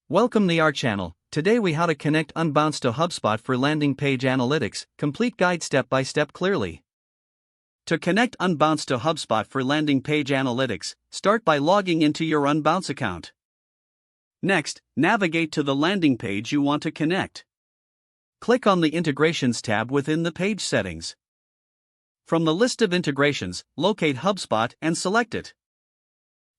Welcome to our channel. Today we how to connect Unbounce to HubSpot for landing page analytics, complete guide step by step clearly. To connect Unbounce to HubSpot for landing page analytics, start by logging into your Unbounce account. Next, navigate to the landing page you want to connect. Click on the Integrations tab within the page settings. From the list of integrations, locate HubSpot and select it.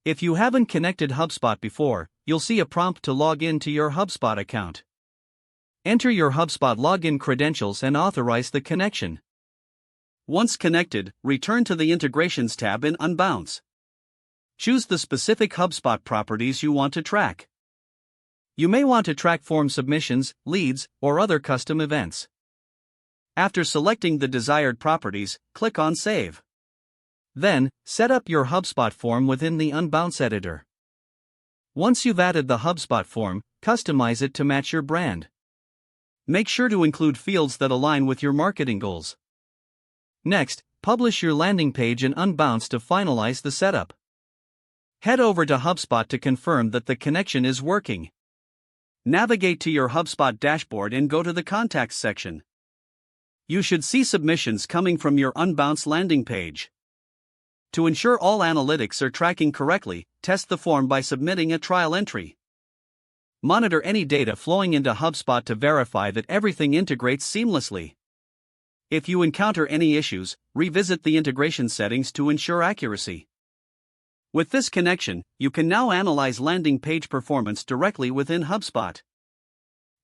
If you haven't connected HubSpot before, you'll see a prompt to log in to your HubSpot account. Enter your HubSpot login credentials and authorize the connection. Once connected, return to the Integrations tab in Unbounce. Choose the specific HubSpot properties you want to track. You may want to track form submissions, leads, or other custom events. After selecting the desired properties, click on Save. Then, set up your HubSpot form within the Unbounce editor. Once you've added the HubSpot form, customize it to match your brand. Make sure to include fields that align with your marketing goals. Next, publish your landing page in Unbounce to finalize the setup. Head over to HubSpot to confirm that the connection is working. Navigate to your HubSpot dashboard and go to the Contacts section. You should see submissions coming from your Unbounce landing page. To ensure all analytics are tracking correctly, test the form by submitting a trial entry. Monitor any data flowing into HubSpot to verify that everything integrates seamlessly. If you encounter any issues, revisit the integration settings to ensure accuracy. With this connection, you can now analyze landing page performance directly within HubSpot.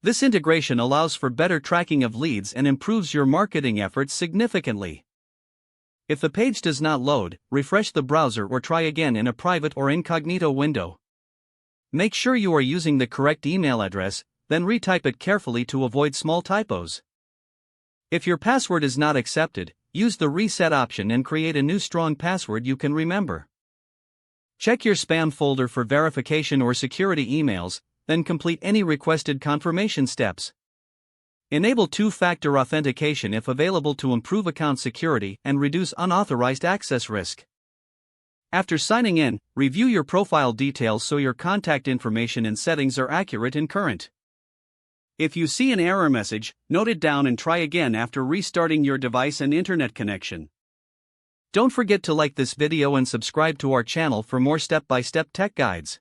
This integration allows for better tracking of leads and improves your marketing efforts significantly. If the page does not load, refresh the browser or try again in a private or incognito window. Make sure you are using the correct email address, then retype it carefully to avoid small typos. If your password is not accepted, use the reset option and create a new strong password you can remember. Check your spam folder for verification or security emails, then complete any requested confirmation steps. Enable two-factor authentication if available to improve account security and reduce unauthorized access risk. After signing in, review your profile details so your contact information and settings are accurate and current. If you see an error message, note it down and try again after restarting your device and internet connection. Don't forget to like this video and subscribe to our channel for more step-by-step tech guides.